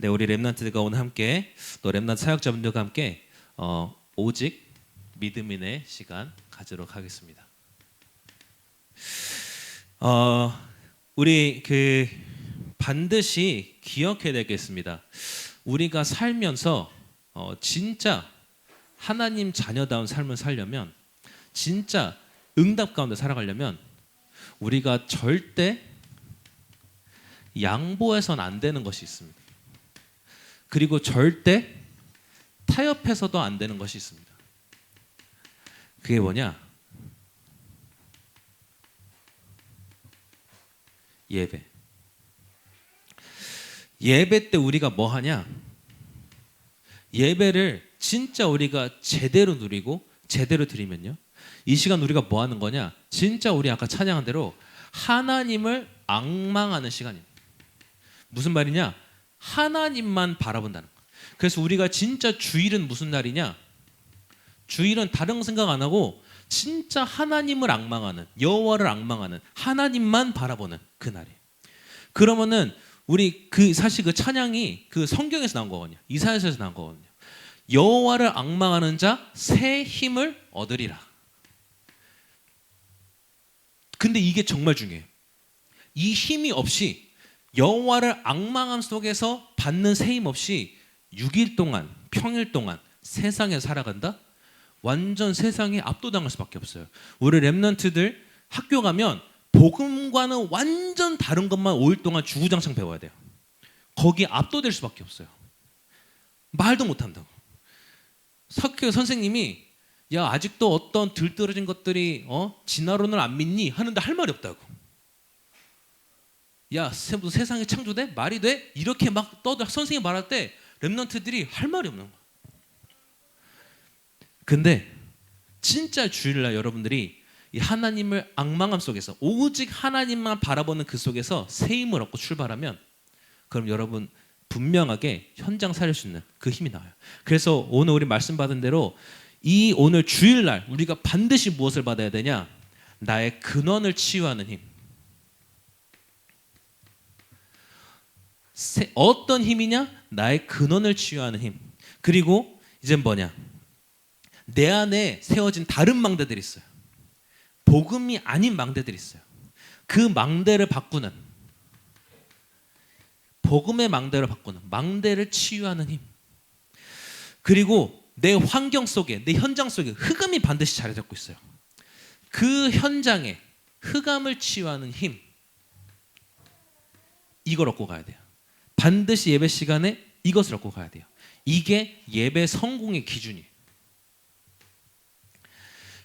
네, 우리 렘넌트들과 오늘 함께 또 렘넌트 사역자분들과 함께 오직 믿음인의 시간 가지도록 하겠습니다. 우리 반드시 기억해야 되겠습니다. 우리가 살면서 진짜 하나님 자녀다운 삶을 살려면, 진짜 응답 가운데 살아가려면 우리가 절대 양보해서는 안 되는 것이 있습니다. 그리고 절대 타협해서도 안 되는 것이 있습니다. 그게 뭐냐? 예배. 예배 때 우리가 뭐 하냐? 예배를 진짜 우리가 제대로 누리고 제대로 드리면요, 이 시간 우리가 뭐 하는 거냐? 진짜 우리 아까 찬양한 대로 하나님을 앙망하는 시간입니다. 무슨 말이냐? 하나님만 바라본다는 거. 그래서 우리가 진짜 주일은 무슨 날이냐? 주일은 다른 거 생각 안 하고 진짜 하나님을 앙망하는, 여호와를 앙망하는, 하나님만 바라보는 그 날이에요. 그러면은 우리 사실 그 찬양이 성경에서 나온 거거든요. 이사야서에서 나온 거거든요. 여호와를 앙망하는 자 새 힘을 얻으리라. 근데 이게 정말 중요해요. 이 힘이 없이, 여호와를 앙망함 속에서 받는 새 힘 없이 6일 동안, 평일 동안 세상에 살아간다? 완전 세상에 압도당할 수밖에 없어요. 우리 렘넌트들 학교 가면 복음과는 완전 다른 것만 5일 동안 주구장창 배워야 돼요. 거기에 압도될 수밖에 없어요. 말도 못한다고. 학교 선생님이 야, 아직도 어떤 들떨어진 것들이 진화론을 안 믿니? 하는데 할 말이 없다고. 야, 세상에 창조돼? 말이 돼? 이렇게 막 떠들 선생님이 말할 때 렘넌트들이 할 말이 없는 거야. 근데 진짜 주일날 여러분들이 이 하나님을 앙망함 속에서 오직 하나님만 바라보는 그 속에서 새 힘을 얻고 출발하면, 그럼 여러분 분명하게 현장 살릴 수 있는 그 힘이 나와요. 그래서 오늘 우리 말씀 받은 대로 이 오늘 주일날 우리가 반드시 무엇을 받아야 되냐? 나의 근원을 치유하는 힘. 어떤 힘이냐? 나의 근원을 치유하는 힘. 그리고 이젠 뭐냐? 내 안에 세워진 다른 망대들이 있어요. 복음이 아닌 망대들이 있어요. 그 망대를 바꾸는, 복음의 망대를 바꾸는, 망대를 치유하는 힘. 그리고 내 환경 속에, 내 현장 속에 흑암이 반드시 자리 잡고 있어요. 그 현장에 흑암을 치유하는 힘, 이걸 얻고 가야 돼요. 반드시 예배 시간에 이것을 얻고 가야 돼요. 이게 예배 성공의 기준이에요.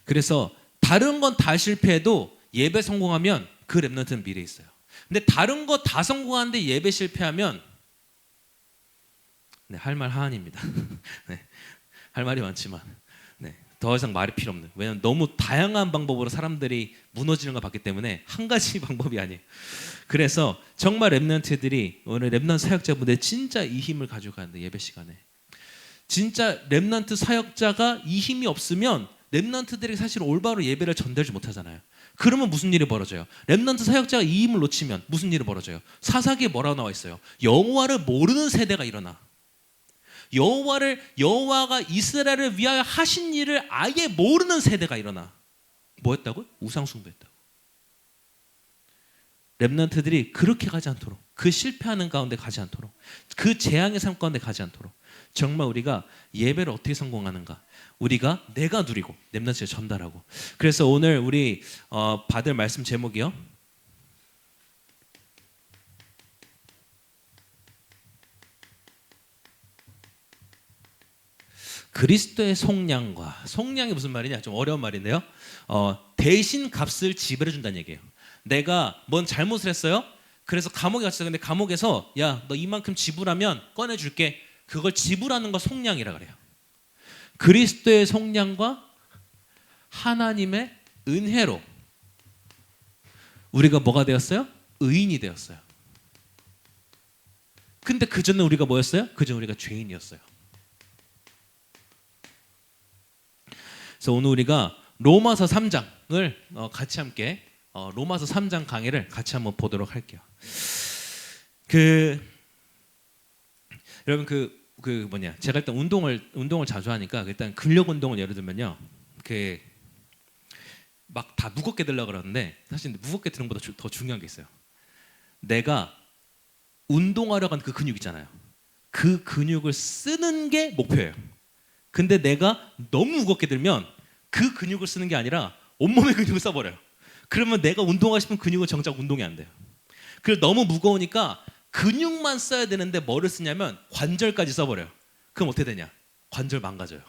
그래서 다른 건 다 실패해도 예배 성공하면 그 렘넌트는 미래에 있어요. 근데 다른 거 다 성공하는데 예배 실패하면 할 말 하한입니다. 네, 할 말이 많지만 더 이상 말이 필요 없는. 왜냐하면 너무 다양한 방법으로 사람들이 무너지는 걸 봤기 때문에 한 가지 방법이 아니에요. 그래서 정말 렘넌트들이, 오늘 렘넌트 사역자분들 진짜 이 힘을 가지고 가는데, 예배 시간에 진짜 렘넌트 사역자가 이 힘이 없으면 렘넌트들이 사실 올바로 예배를 전달하지 못하잖아요. 그러면 무슨 일이 벌어져요? 렘넌트 사역자가 이 힘을 놓치면 무슨 일이 벌어져요? 사사기에 뭐라고 나와 있어요? 여호와를 모르는 세대가 일어나. 여호와가 이스라엘을 위하여 하신 일을 아예 모르는 세대가 일어나. 뭐였다고? 우상 숭배했다고. 렘넌트들이 그렇게 가지 않도록, 그 실패하는 가운데 가지 않도록, 그 재앙의 삶 가운데 가지 않도록, 정말 우리가 예배를 어떻게 성공하는가, 우리가 내가 누리고 렘넌트에 전달하고. 그래서 오늘 우리 받을 말씀 제목이요, 그리스도의 속량과, 속량이 무슨 말이냐? 좀 어려운 말인데요. 대신 값을 지불해 준다는 얘기예요. 내가 뭔 잘못을 했어요? 그래서 감옥에 갇혔어. 근데 감옥에서 야, 너 이만큼 지불하면 꺼내줄게. 그걸 지불하는 거 속량이라 그래요. 그리스도의 속량과 하나님의 은혜로 우리가 뭐가 되었어요? 의인이 되었어요. 근데 그전에 우리가 뭐였어요? 그전에 우리가 죄인이었어요. 그래서 오늘 우리가 로마서 3장을 같이 함께 로마서 3장 강의를 같이 한번 보도록 할게요. 여러분 제가 일단 운동을 자주 하니까 일단 근력 운동을 예를 들면요. 그 막 다 무겁게 들려고 그러는데 사실 무겁게 드는 것보다 더 중요한 게 있어요. 내가 운동하려고 한 그 근육 있잖아요. 그 근육을 쓰는 게 목표예요. 근데 내가 너무 무겁게 들면 그 근육을 쓰는 게 아니라 온몸의 근육을 써버려요. 그러면 내가 운동하고 싶은 근육은 정작 운동이 안 돼요. 그래서 너무 무거우니까 근육만 써야 되는데 뭐를 쓰냐면 관절까지 써버려요. 그럼 어떻게 되냐? 관절 망가져요.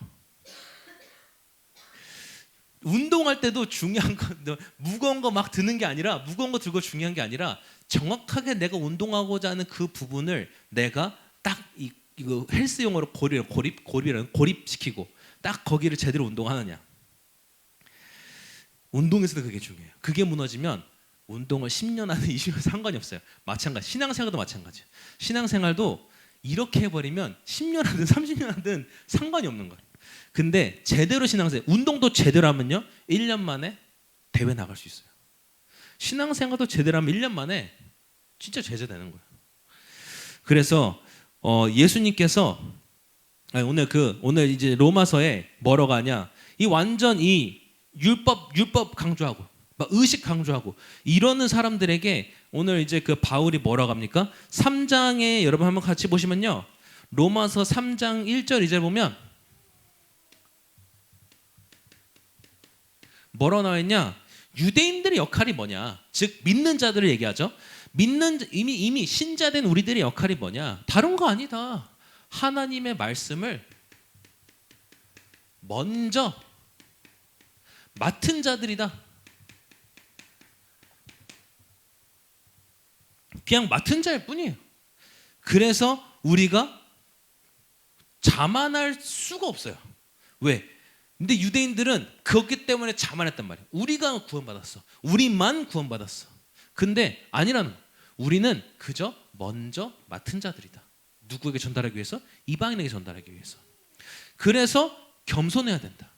운동할 때도 중요한 건 무거운 거 막 드는 게 아니라 무거운 거 들고 중요한 게 아니라 정확하게 내가 운동하고자 하는 그 부분을 내가 딱 이거 헬스 용어로 고립시키고 딱 거기를 제대로 운동하느냐. 운동에서도 그게 중요해요. 그게 무너지면 운동을 10년 하든 20년 상관이 없어요. 마찬가지. 신앙생활도 마찬가지예요. 신앙생활도 이렇게 해버리면 10년 하든 30년 하든 상관이 없는 거예요. 근데 제대로 신앙생활, 운동도 제대로 하면요 1년 만에 대회 나갈 수 있어요. 신앙생활도 제대로 하면 1년 만에 진짜 제자되는 거예요. 그래서 예수님께서 오늘 이제 로마서에 뭐라고 하냐, 이 완전 이 율법 강조하고 막 의식 강조하고 이러는 사람들에게 오늘 이제 그 바울이 뭐라고 합니까? 3장에 여러분 한번 같이 보시면요, 로마서 3장 1절 2절 보면 뭐라고 나와 있냐? 유대인들의 역할이 뭐냐? 즉 믿는 자들을 얘기하죠. 이미 신자된 우리들의 역할이 뭐냐? 다른 거 아니다. 하나님의 말씀을 먼저 맡은 자들이다. 그냥 맡은 자일 뿐이에요. 그래서 우리가 자만할 수가 없어요. 왜? 근데 유대인들은 그렇기 때문에 자만했단 말이에요. 우리가 구원받았어. 우리만 구원받았어. 근데 아니라는 거예요. 우리는 그저 먼저 맡은 자들이다. 누구에게 전달하기 위해서? 이방인에게 전달하기 위해서. 그래서 겸손해야 된다.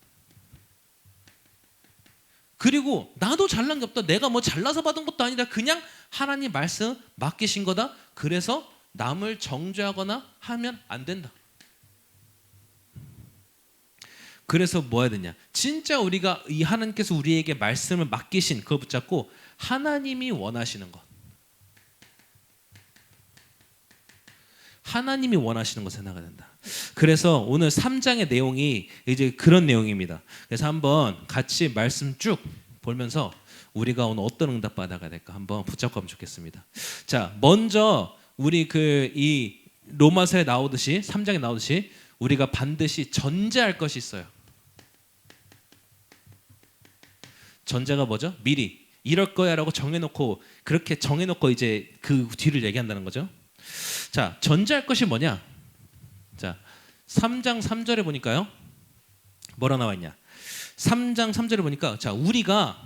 그리고 나도 잘난 게 없다. 내가 뭐 잘나서 받은 것도 아니라 그냥 하나님 말씀 맡기신 거다. 그래서 남을 정죄하거나 하면 안 된다. 그래서 뭐 해야 되냐? 진짜 우리가 이 하나님께서 우리에게 말씀을 맡기신 그거 붙잡고 하나님이 원하시는 것, 하나님이 원하시는 것에 나가야 된다. 그래서 오늘 3장의 내용이 이제 그런 내용입니다. 그래서 한번 같이 말씀 쭉 보면서 우리가 오늘 어떤 응답 받아가야 될까 한번 붙잡고 하면 좋겠습니다. 자, 먼저 우리 이 로마서에 나오듯이 3장에 나오듯이 우리가 반드시 전제할 것이 있어요. 전제가 뭐죠? 미리 이럴 거야라고 정해놓고, 그렇게 정해놓고 이제 그 뒤를 얘기한다는 거죠. 자, 전제할 것이 뭐냐? 자, 3장 3절에 보니까요, 뭐라 나와 있냐? 3장 3절에 보니까, 자, 우리가,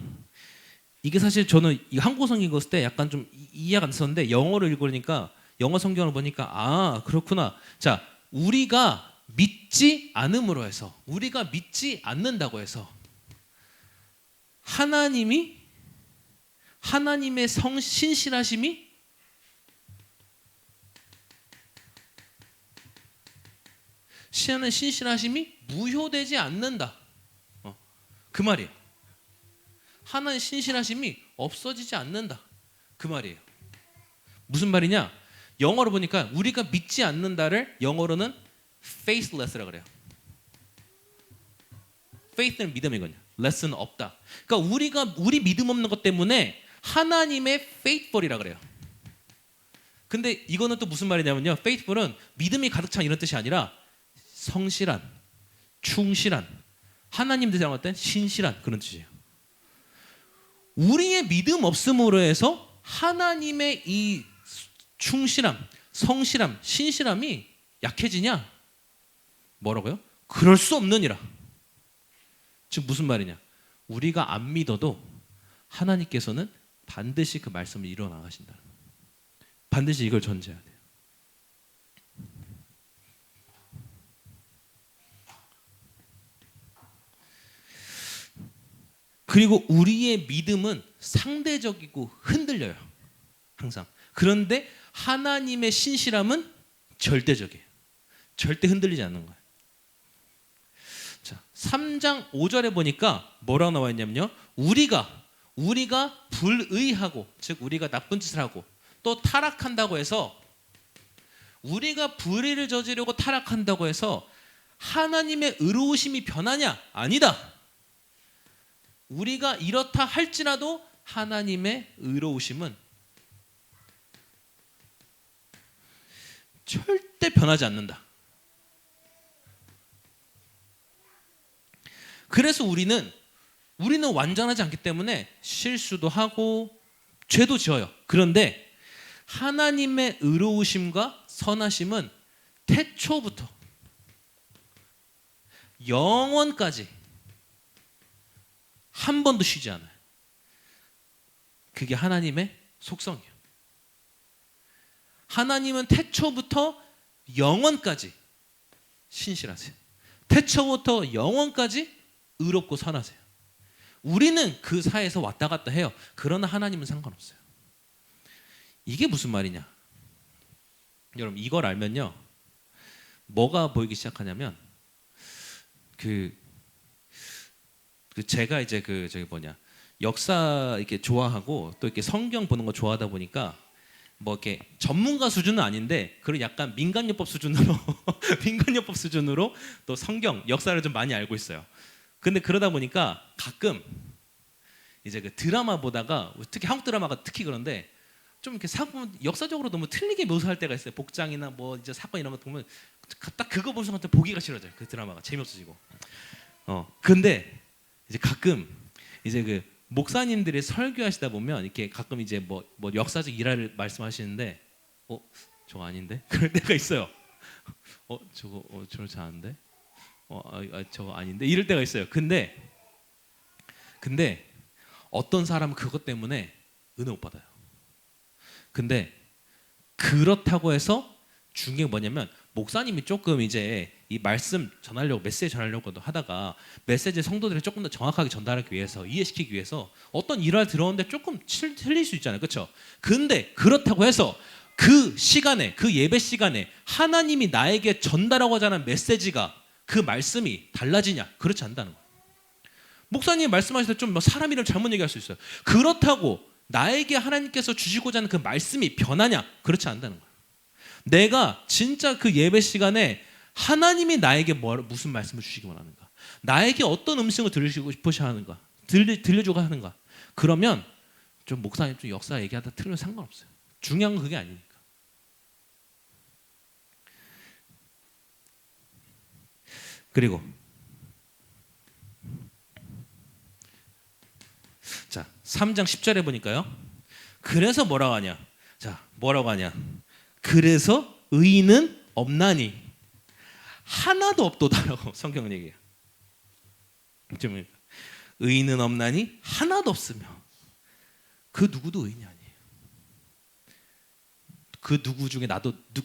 이게 사실 저는 이 한국 성경 읽었을 때 약간 좀 이해가 안 됐었는데 영어로 읽으니까, 영어 성경을 보니까 아, 그렇구나. 자, 우리가 믿지 않음으로 해서, 우리가 믿지 않는다고 해서 하나님의 신실하심이 무효되지 않는다. 그 말이에요. 하나님의 신실하심이 없어지지 않는다. 그 말이에요. 무슨 말이냐? 영어로 보니까 우리가 믿지 않는다를 영어로는 faithless라고 그래요. faith는 믿음이거든요. less는 없다. 그러니까 우리 믿음 없는 것 때문에 하나님의 faithful이라고 그래요. 근데 이거는 또 무슨 말이냐면요, faithful은 믿음이 가득 찬 이런 뜻이 아니라 성실한, 충실한, 하나님 대상할 땐 신실한 그런 뜻이에요. 우리의 믿음 없음으로 해서 하나님의 이 충실함, 성실함, 신실함이 약해지냐? 뭐라고요? 그럴 수 없느니라. 즉 무슨 말이냐? 우리가 안 믿어도 하나님께서는 반드시 그 말씀을 이루어 나가신다. 반드시 이걸 전제해야 돼요. 그리고 우리의 믿음은 상대적이고 흔들려요. 항상. 그런데 하나님의 신실함은 절대적이에요. 절대 흔들리지 않는 거예요. 자, 3장 5절에 보니까 뭐라고 나와 있냐면요. 우리가 불의하고, 즉 우리가 나쁜 짓을 하고 또 타락한다고 해서, 우리가 불의를 저지르고 타락한다고 해서 하나님의 의로우심이 변하냐? 아니다. 우리가 이렇다 할지라도 하나님의 의로우심은 절대 변하지 않는다. 그래서 우리는 완전하지 않기 때문에 실수도 하고 죄도 지어요. 그런데 하나님의 의로우심과 선하심은 태초부터 영원까지 한 번도 쉬지 않아요. 그게 하나님의 속성이에요. 하나님은 태초부터 영원까지 신실하세요. 태초부터 영원까지 의롭고 선하세요. 우리는 그 사이에서 왔다 갔다 해요. 그러나 하나님은 상관없어요. 이게 무슨 말이냐? 여러분, 이걸 알면요, 뭐가 보이기 시작하냐면, 제가 이제 역사 이렇게 좋아하고 또 이렇게 성경 보는 거 좋아하다 보니까 뭐 이렇게 전문가 수준은 아닌데 그런 약간 민간요법 수준으로 민간요법 수준으로 또 성경 역사를 좀 많이 알고 있어요. 근데 그러다 보니까 가끔 이제 그 드라마 보다가, 특히 한국 드라마가 특히 그런데 좀 이렇게 역사적으로 너무 틀리게 묘사할 때가 있어요. 복장이나 뭐 이제 사건 이런 거 보면 딱 그거 보는 순간 보기가 싫어져요. 그 드라마가 재미없어지고. 근데 이제 가끔 이제 그 목사님들이 설교하시다 보면 이렇게 가끔 이제 뭐 역사적 일화를 말씀하시는데, 저거 아닌데? 그럴 때가 있어요. 저거 잘 아는데? 저거 아닌데? 이럴 때가 있어요. 근데 어떤 사람은 그것 때문에 은혜 못 받아요. 근데 그렇다고 해서 중요한 게 뭐냐면, 목사님이 조금 이제 이 말씀 전하려고, 메시지 전하려고 하다가 메시지 성도들이 조금 더 정확하게 전달하기 위해서, 이해시키기 위해서 어떤 일화를 들었는데 조금 틀릴 수 있잖아요. 그렇죠? 근데 그렇다고 해서 그 시간에, 그 예배 시간에 하나님이 나에게 전달하고자 하는 메시지가, 그 말씀이 달라지냐? 그렇지 않다는 거예요. 목사님이 말씀하실 때 좀 사람 이름 잘못 얘기할 수 있어요. 그렇다고 나에게 하나님께서 주시고자 하는 그 말씀이 변하냐? 그렇지 않다는 거예요. 내가 진짜 그 예배 시간에 하나님이 나에게 무슨 말씀을 주시기 원하는가, 나에게 어떤 음성을 들으시고 싶으셔 하는가, 들려주고 하는가, 그러면 좀 목사님 좀 역사 얘기하다 틀려도 상관없어요. 중요한 건 그게 아니니까. 그리고 자, 3장 10절에 보니까요, 그래서 뭐라고 하냐? 자, 뭐라고 하냐? 그래서 의인은 없나니 하나도 없도다라고 성경은 얘기해요. 의인은 없나니 하나도 없으며 그 누구도 의인이 아니에요. 그 누구 중에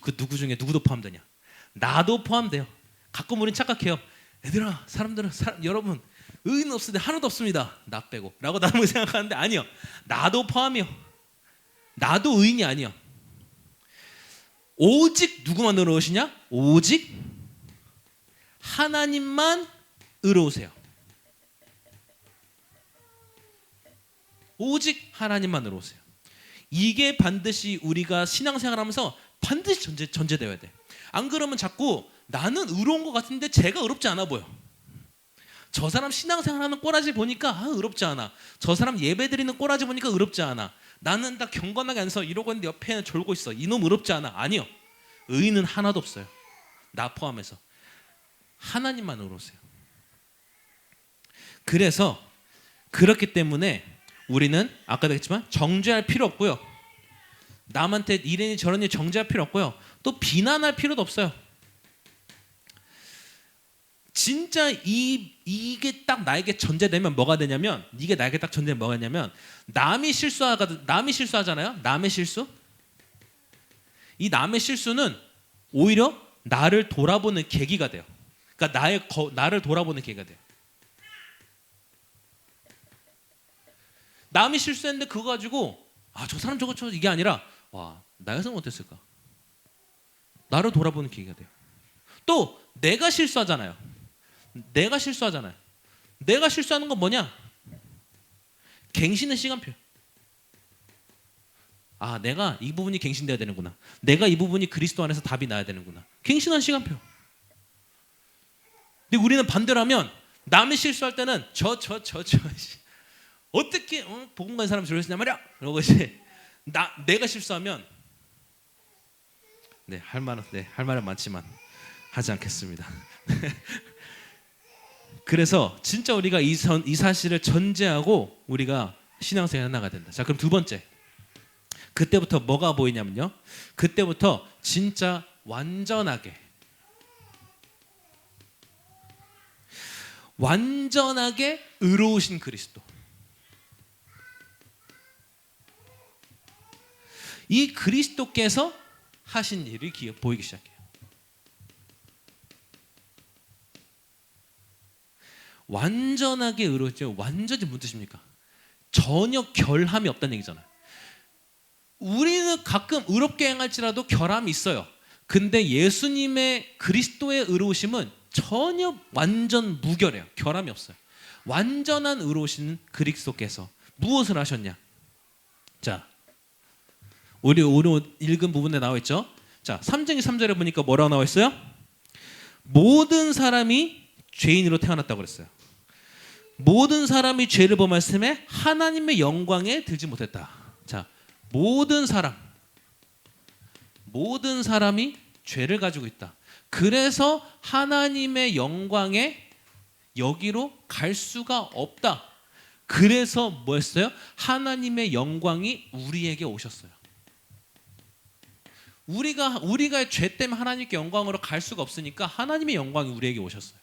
그 누구 중에 누구도 포함되냐? 나도 포함돼요. 가끔 우린 착각해요. 얘들아, 여러분 의인 없을 때 하나도 없습니다. 나 빼고 라고 나는 생각하는데 아니요. 나도 포함이요. 나도 의인이 아니요. 오직 누구만 의로우시냐? 오직 하나님만 의로우세요. 오직 하나님만 의로우세요. 이게 반드시 우리가 신앙생활하면서 반드시 전제되어야 돼. 안 그러면 자꾸 나는 의로운 것 같은데 쟤가 의롭지 않아 보여. 저 사람 신앙생활하는 꼬라지 보니까 의롭지 않아. 저 사람 예배드리는 꼬라지 보니까 의롭지 않아. 나는 다 경건하게 앉아서 이러고 있는데 옆에는 졸고 있어. 이놈 의롭지 않아. 아니요. 의인은 하나도 없어요. 나 포함해서. 하나님만 의로우세요. 그래서 그렇기 때문에 우리는 아까도 했지만 정죄할 필요 없고요. 남한테 이래니 저러니 정죄할 필요 없고요. 또 비난할 필요도 없어요. 진짜 이게 딱 나에게 전제되면 뭐가 되냐면, 이게 나에게 딱 전제되면 뭐가 되냐면, 남이 실수하잖아요. 남의 실수. 이 남의 실수는 오히려 나를 돌아보는 계기가 돼요. 그러니까 나를 돌아보는 계기가 돼요. 남이 실수했는데 그거 가지고 저 사람 저거 이게 아니라 와, 나였으면 어땠을까? 나를 돌아보는 계기가 돼요. 또 내가 실수하잖아요. 내가 실수하잖아요. 내가 실수하는 건 뭐냐? 갱신의 시간표. 아, 내가 이 부분이 갱신돼야 되는구나. 내가 이 부분이 그리스도 안에서 답이 나야 되는구나. 갱신한 시간표. 근데 우리는 반대로 하면 남이 실수할 때는 어떻게 복음 가진 사람이 저럴 수 있냐 말이야. 그러고 이제 내가 실수하면 할 말은 많지만 하지 않겠습니다. 그래서 진짜 우리가 이 사실을 전제하고 우리가 신앙생활 해나가야 된다. 자, 그럼 두 번째. 그때부터 뭐가 보이냐면요. 그때부터 진짜 완전하게 의로우신 그리스도. 이 그리스도께서 하신 일이 보이기 시작해요. 완전하게 의로웠죠. 완전히 무슨 뜻입니까? 전혀 결함이 없다는 얘기잖아요. 우리는 가끔 의롭게 행할지라도 결함이 있어요. 근데 예수님의 그리스도의 의로우심은 전혀 완전 무결해요. 결함이 없어요. 완전한 의로우신 그리스도께서 무엇을 하셨냐? 자, 우리 오늘 읽은 부분에 나와 있죠. 자, 3장 3절에 보니까 뭐라고 나와 있어요? 모든 사람이 죄인으로 태어났다고 그랬어요. 모든 사람이 죄를 범했음에 하나님의 영광에 들지 못했다. 자, 모든 사람이 죄를 가지고 있다. 그래서 하나님의 영광에 여기로 갈 수가 없다. 그래서 뭐였어요? 하나님의 영광이 우리에게 오셨어요. 우리가 죄 때문에 하나님께 영광으로 갈 수가 없으니까 하나님의 영광이 우리에게 오셨어요.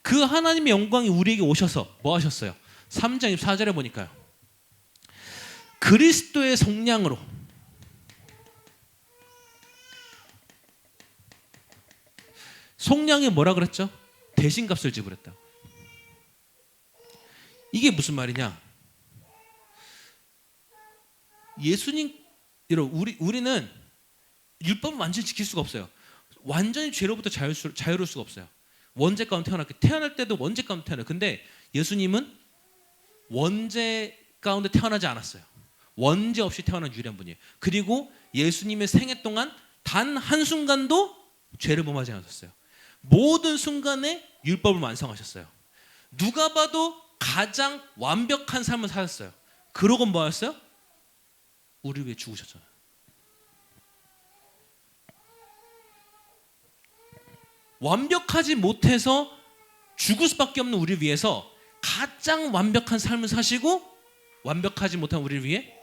그 하나님의 영광이 우리에게 오셔서 뭐 하셨어요? 3장 24절에 보니까요. 그리스도의 속량으로 속량이 뭐라 그랬죠? 대신값을 지불했다. 이게 무슨 말이냐? 우리는 율법을 완전히 지킬 수가 없어요. 완전히 죄로부터 자유로울 수가 없어요. 원죄 가운데 태어날 때도 원죄 가운데 태어나요. 근데 예수님은 원죄 가운데 태어나지 않았어요. 원죄 없이 태어난 유일한 분이에요. 그리고 예수님의 생애 동안 단 한순간도 죄를 범하지 않았어요. 모든 순간에 율법을 완성하셨어요. 누가 봐도 가장 완벽한 삶을 사셨어요. 그러고 뭐 하셨어요? 우리 위해 죽으셨잖아요. 완벽하지 못해서 죽을 수밖에 없는 우리를 위해서 가장 완벽한 삶을 사시고 완벽하지 못한 우리를 위해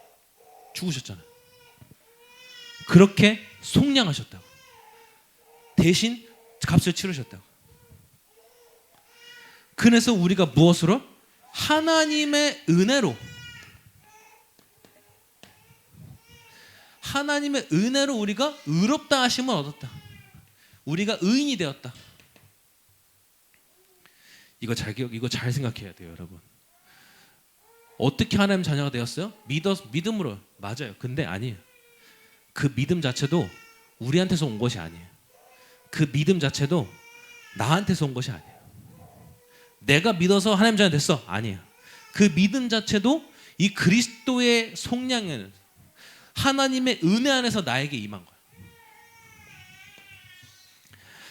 죽으셨잖아요. 그렇게 속량하셨다고. 대신 값을 치르셨다고. 그래서 우리가 무엇으로? 하나님의 은혜로 우리가 의롭다 하심을 얻었다. 우리가 의인이 되었다. 이거 잘 생각해야 돼요, 여러분. 어떻게 하나님 자녀가 되었어요? 믿음으로. 맞아요. 근데 아니에요. 그 믿음 자체도 우리한테서 온 것이 아니에요. 그 믿음 자체도 나한테서 온 것이 아니에요. 내가 믿어서 하나님 자녀 됐어. 아니에요. 그 믿음 자체도 이 그리스도의 속량을 하나님의 은혜 안에서 나에게 임한 거예요.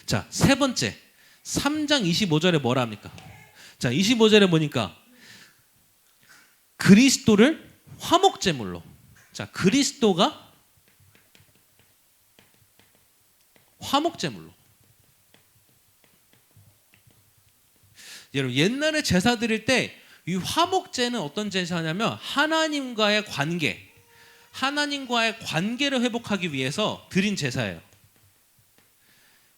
자, 세 번째 3장 25절에 뭐라 합니까? 자, 25절에 보니까 그리스도를 화목제물로. 자, 그리스도가 화목제물로. 여러분, 옛날에 제사 드릴 때 이 화목제는 어떤 제사냐면 하나님과의 관계를 회복하기 위해서 드린 제사예요.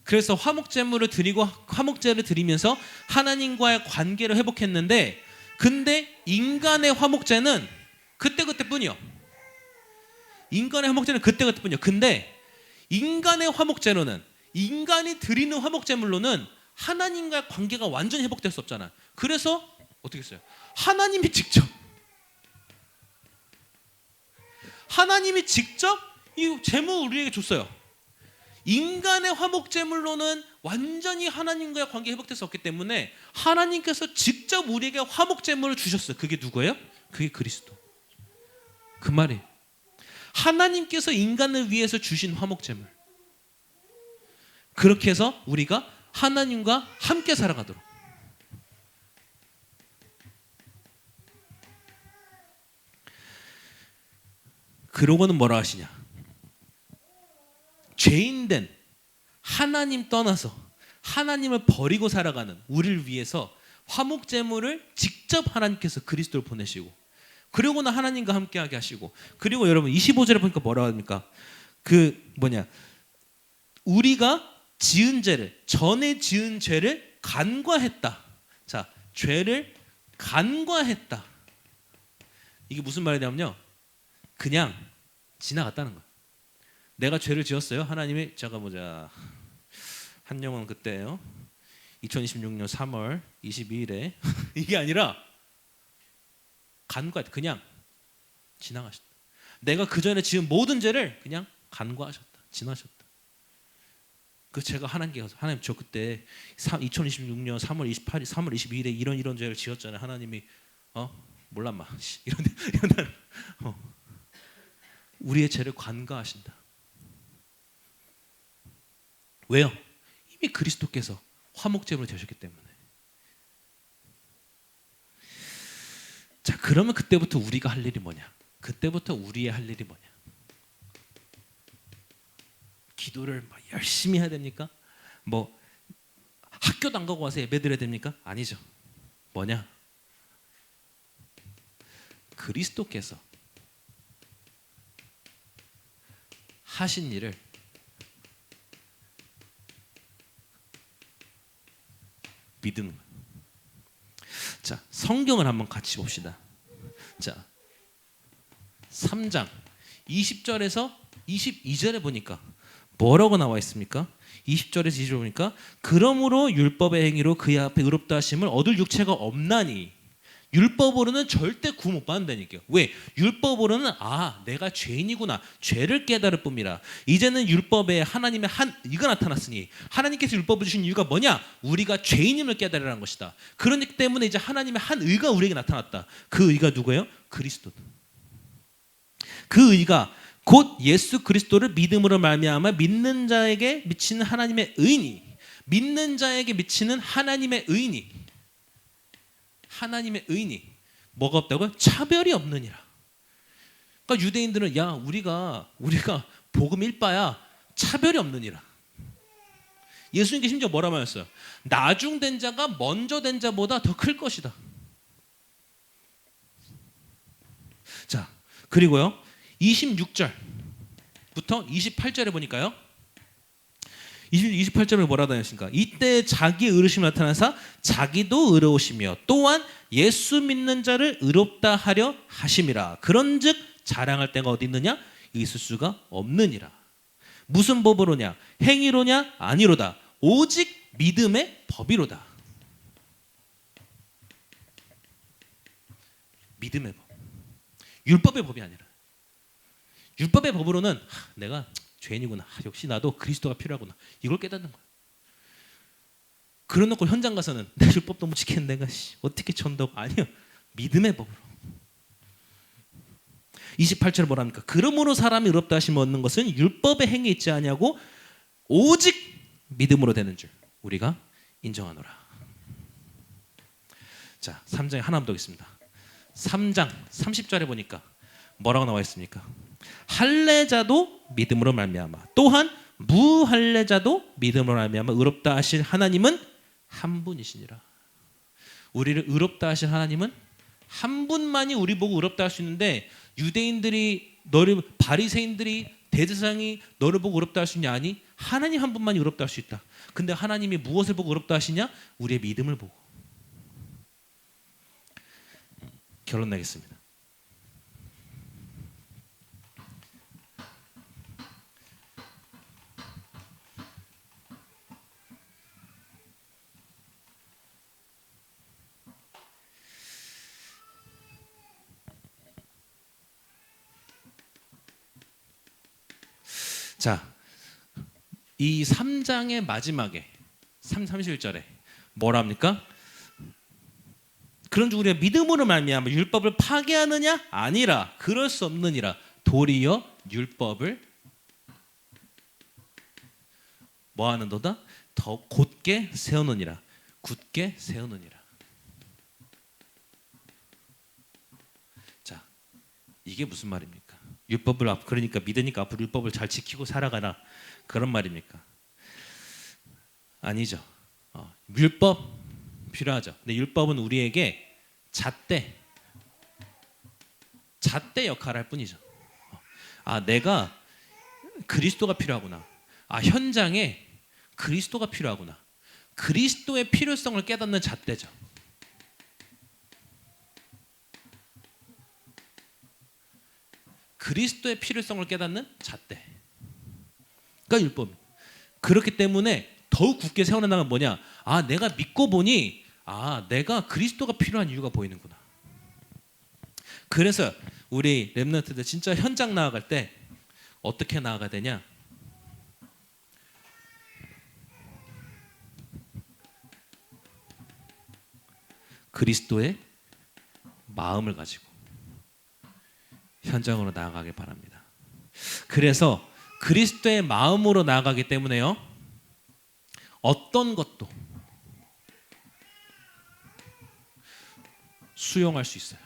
그래서 화목제물을 드리고 화목제를 드리면서 하나님과의 관계를 회복했는데, 근데 인간의 화목제는 그때그때뿐이요. 근데 인간의 화목제로는, 인간이 드리는 화목제물로는 하나님과의 관계가 완전히 회복될 수 없잖아요. 그래서 어떻게 했어요? 하나님이 직접 이 제물을 우리에게 줬어요. 인간의 화목제물로는 완전히 하나님과의 관계 회복될 수 없기 때문에 하나님께서 직접 우리에게 화목제물을 주셨어요. 그게 누구예요? 그게 그리스도. 그 말이에요. 하나님께서 인간을 위해서 주신 화목제물. 그렇게 해서 우리가 하나님과 함께 살아가도록. 그러고는 뭐라 하시냐? 죄인된 하나님 떠나서 하나님을 버리고 살아가는 우리를 위해서 화목제물을 직접 하나님께서 그리스도를 보내시고, 그러고는 하나님과 함께하게 하시고, 그리고 여러분 25절에 보니까 뭐라고 합니까? 우리가 지은 죄를, 전에 지은 죄를 간과했다. 자, 죄를 간과했다. 이게 무슨 말이냐면요, 그냥 지나갔다는 거예요. 내가 죄를 지었어요. 하나님이 한영은 그때요. 2026년 3월 22일에 이게 아니라 간과, 그냥 지나가셨다. 내가 그 전에 지은 모든 죄를 그냥 간과하셨다. 지나셨다. 그 제가 하나님께 가서, 하나님 저 그때 2026년 3월 28일, 3월 22일에 이런 죄를 지었잖아요. 하나님이 몰라 마 이런 우리의 죄를 간과하신다. 왜요? 이미 그리스도께서 화목제물이 되셨기 때문에. 자, 그러면 그때부터 우리가 할 일이 뭐냐? 그때부터 우리의 할 일이 뭐냐? 기도를 열심히 해야 됩니까? 학교도 안 가고 와서 예배 드려야 됩니까? 아니죠. 뭐냐? 그리스도께서 하신 일을 믿는 거예요. 자, 성경을 한번 같이 봅시다. 자, 3장 20절에서 22절에 보니까 뭐라고 나와 있습니까? 20절에서 22절 보니까 그러므로 율법의 행위로 그의 앞에 의롭다 하심을 얻을 육체가 없나니, 율법으로는 절대 구원 못 받는다니까요. 왜? 율법으로는 내가 죄인이구나, 죄를 깨달을 뿐이라. 이제는 율법에 하나님의 한 의가 나타났으니, 하나님께서 율법을 주신 이유가 뭐냐? 우리가 죄인임을 깨달으라는 것이다. 그렇기 때문에 이제 하나님의 한 의가 우리에게 나타났다. 그 의가 누구예요? 그리스도. 그 의가 곧 예수 그리스도를 믿음으로 말미암아 믿는 자에게 미치는 하나님의 의니, 믿는 자에게 미치는 하나님의 의니, 하나님의 의니. 뭐가 없다고요? 차별이 없느니라. 그러니까 유대인들은 우리가 복음 일바야, 차별이 없느니라. 예수님께 심지어 뭐라 말했어요? 나중된 자가 먼저 된 자보다 더 클 것이다. 자, 그리고요 26절부터 28절에 보니까요, 28절에 뭐라고 하십니까? 이때 자기의 의로심이 나타나사 자기도 의로우시며 또한 예수 믿는 자를 의롭다 하려 하심이라. 그런즉 자랑할 때가 어디 있느냐? 있을 수가 없느니라. 무슨 법으로냐? 행위로냐? 아니로다. 오직 믿음의 법이로다. 믿음의 법. 율법의 법이 아니라. 율법의 법으로는 내가 죄인이구나, 역시 나도 그리스도가 필요하구나, 이걸 깨닫는 거야. 그러놓고 현장 가서는 내 율법도 못 지키는 내가 어떻게 천다고. 아니요, 믿음의 법으로. 28절 뭐라 합니까? 그러므로 사람이 의롭다 하심을 얻는 것은 율법의 행위 있지 아니하고 오직 믿음으로 되는 줄 우리가 인정하노라. 자, 3장에 하나 더 있습니다. 3장 30절에 보니까 뭐라고 나와 있습니까? 할례자도 믿음으로 말미암아 또한 무할례자도 믿음으로 말미암아 의롭다 하실 하나님은 한 분이시니라. 우리를 의롭다 하실 하나님은 한 분만이 우리 보고 의롭다 할 수 있는데, 유대인들이 바리새인들이 대제사장이 너를 보고 의롭다 할 수 있냐? 아니, 하나님 한 분만이 의롭다 할 수 있다. 근데 하나님이 무엇을 보고 의롭다 하시냐? 우리의 믿음을 보고. 결론 내겠습니다. 자, 이 3장의 마지막에 31절에 뭐라 합니까? 그런즉 우리가 믿음으로 말미암아 율법을 파괴하느냐? 아니라 그럴 수 없느니라. 도리어 율법을 뭐하는도다? 더 곧게 세우느니라. 굳게 세우느니라. 자, 이게 무슨 말입니까? 율법을 그러니까 믿으니까 앞으로 율법을 잘 지키고 살아가라 그런 말입니까? 아니죠. 율법 필요하죠. 근데 율법은 우리에게 잣대 역할을 할 뿐이죠. 내가 그리스도가 필요하구나. 현장에 그리스도가 필요하구나. 그리스도의 필요성을 깨닫는 잣대죠. 그리스도의 필요성을 깨닫는 잣대가 율법. 그렇기 때문에 더욱 굳게 세워나가는 건 뭐냐? 내가 믿고 보니 내가 그리스도가 필요한 이유가 보이는구나. 그래서 우리 렘넌트들 진짜 현장 나아갈 때 어떻게 나아가야 되냐? 그리스도의 마음을 가지고 현장으로 나아가길 바랍니다. 그래서 그리스도의 마음으로 나아가기 때문에요, 어떤 것도 수용할 수 있어요.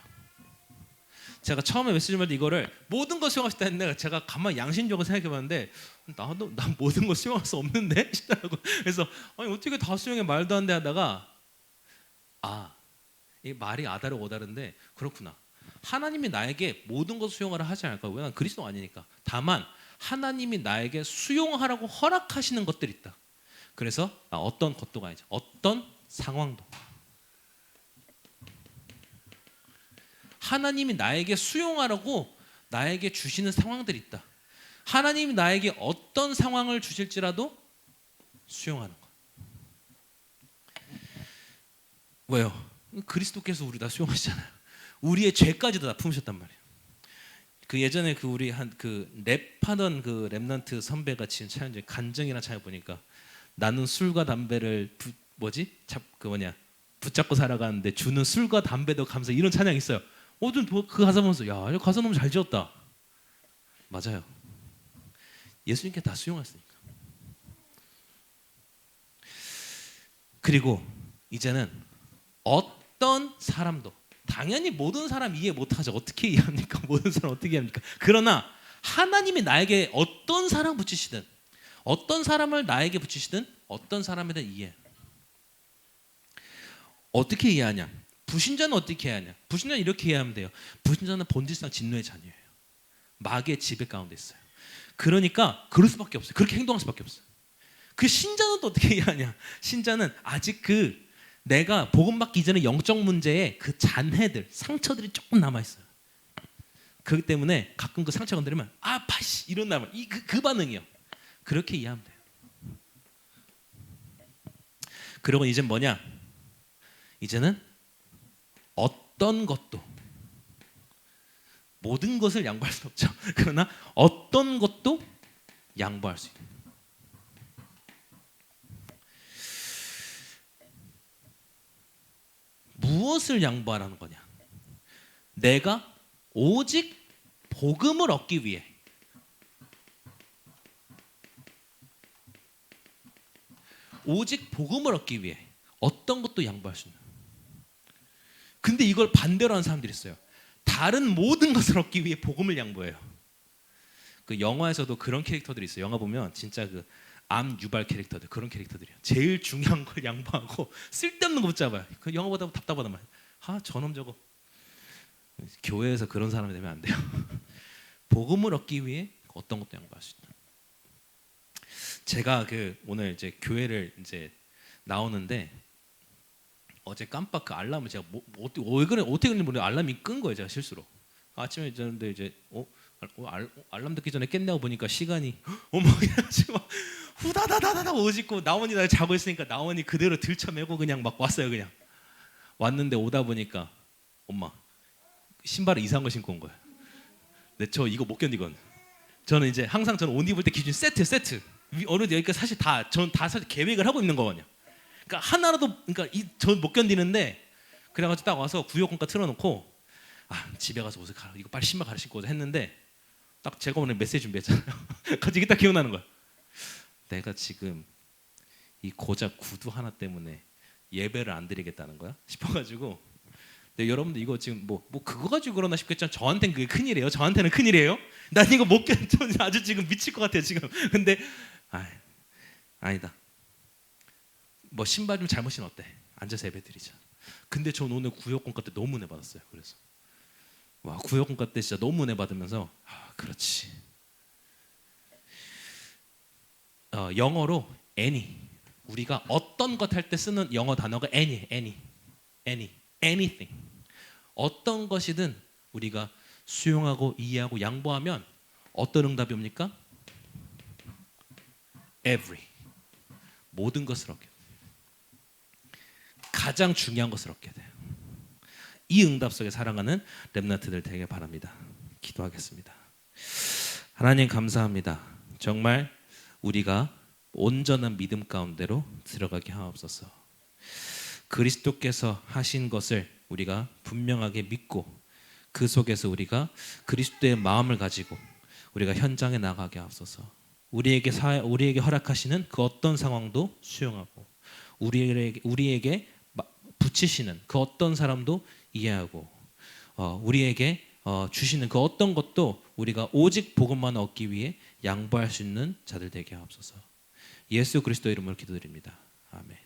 제가 처음에 메시지할 때 이거를 모든 거 수용할 수 있다 했는데 제가 가만히 양심적으로 생각해봤는데 난 모든 거 수용할 수 없는데 싶더라고. 그래서 어떻게 다 수용해 말도 안 돼 하다가 이 말이 아다르 오다른데 그렇구나. 하나님이 나에게 모든 것 수용하라 하지 않을까? 왜? 난 그리스도가 아니니까. 다만 하나님이 나에게 수용하라고 허락하시는 것들이 있다. 그래서 어떤 것도가 아니죠. 어떤 상황도 하나님이 나에게 수용하라고 나에게 주시는 상황들이 있다. 하나님이 나에게 어떤 상황을 주실지라도 수용하는 것. 왜요? 그리스도께서 우리 다 수용하시잖아요. 우리의 죄까지도 다 품으셨단 말이에요. 그 예전에 우리 랩하던 그 랩런트 선배가 지금 차연 중에 간증이나 차여 보니까 나는 술과 담배를 붙잡고 살아가는데 주는 술과 담배도 감사, 이런 찬양이 있어요. 그 가사 보면서 야, 가사 너무 잘 지었다. 맞아요. 예수님께 다 수용했으니까. 그리고 이제는 어떤 사람도, 당연히 모든 사람 이해 못하죠. 어떻게 이해합니까? 모든 사람 어떻게 이해합니까? 그러나 하나님이 나에게 어떤 사람 붙이시든, 어떤 사람을 나에게 붙이시든, 어떤 사람에 대한 이해, 어떻게 이해하냐? 불신자는 어떻게 이해하냐? 불신자는 이렇게 이해하면 돼요. 불신자는 본질상 진노의 자녀예요. 마귀의 지배 가운데 있어요. 그러니까 그럴 수밖에 없어요. 그렇게 행동할 수밖에 없어요. 그 신자는 또 어떻게 이해하냐? 신자는 아직 내가 복음 받기 이전에 영적 문제에 그 잔해들, 상처들이 조금 남아 있어요. 그렇기 때문에 가끔 그 상처 건드리면 파씨 이런 나면 그 반응이요. 그렇게 이해하면 돼요. 그리고 이제는 뭐냐? 이제는 어떤 것도, 모든 것을 양보할 수 없죠. 그러나 어떤 것도 양보할 수 있는. 무엇을 양보하라는 거냐? 내가 오직 복음을 얻기 위해, 오직 복음을 얻기 위해 어떤 것도 양보할 수 있는. 근데 이걸 반대로 하는 사람들이 있어요. 다른 모든 것을 얻기 위해 복음을 양보해요. 그 영화에서도 그런 캐릭터들이 있어요. 영화 보면 진짜 암 유발 캐릭터들, 그런 캐릭터들이에요. 제일 중요한 걸 양보하고 쓸데없는 거 붙잡아요. 그 영화 보다 답답하단 말이에요. 저놈 저거. 교회에서 그런 사람이 되면 안 돼요. 복음을 얻기 위해 어떤 것도 양보할 수 있다. 제가 오늘 이제 교회를 이제 나오는데 어제 깜빡 알람을 제가 어떻게 그런지 모르겠는데 알람이 끈 거예요. 제가 실수로. 아침에 있었는데 이제 알람 듣기 전에 깼냐고 보니까 시간이 이래가지고 후다다다다다 오짓고 나원이 날 자고 있으니까 나원이 그대로 들쳐매고 그냥 막 왔어요. 그냥 왔는데 오다 보니까 엄마 신발을 이상한 걸 신고 온 거예요. 근데 저 이거 못 견디거든. 저는 이제 항상 옷 입을 때 기준 세트 어느 여기까지 사실 전 다 사실 계획을 하고 있는 거거든요. 그러니까 하나라도 그러니까 전 못 견디는데 그래가지고 딱 와서 구역공과 틀어놓고 집에 가서 옷을 갈아 이거 빨리 신발 갈아 신고 오자 했는데 딱 제가 오늘 메시지 준비했잖아요. 갑자기 딱 기억나는 거야. 내가 지금 이 고작 구두 하나 때문에 예배를 안 드리겠다는 거야 싶어가지고. 근데 여러분들 이거 지금 뭐 그거 가지고 그러나 싶겠지만 저한테는 그게 큰일이에요. 저한테는 큰일이에요. 난 이거 못 견뎌. 아주 지금 미칠 것 같아요 지금. 근데 아니다. 뭐 신발 좀 잘못 신으면 어때? 앉아서 예배 드리자. 근데 전 오늘 구역공과 때 너무 은혜 받았어요. 그래서 와 구역공과 때 진짜 너무 은혜 받으면서 그렇지. 영어로 any 우리가 어떤 것 할 때 쓰는 영어 단어가 any anything 어떤 것이든 우리가 수용하고 이해하고 양보하면 어떤 응답이 옵니까? every 모든 것을 얻게 가장 중요한 것을 얻게 돼요. 이 응답 속에 살아가는 렘넌트들 되길 바랍니다. 기도하겠습니다. 하나님 감사합니다. 정말 우리가 온전한 믿음 가운데로 들어가게 하옵소서. 그리스도께서 하신 것을 우리가 분명하게 믿고 그 속에서 우리가 그리스도의 마음을 가지고 우리가 현장에 나가게 하옵소서. 우리에게 허락하시는 그 어떤 상황도 수용하고 우리에게 붙이시는 그 어떤 사람도 이해하고 우리에게 주시는 그 어떤 것도 우리가 오직 복음만 얻기 위해 양보할 수 있는 자들 되게 하옵소서. 예수 그리스도 이름으로 기도드립니다. 아멘.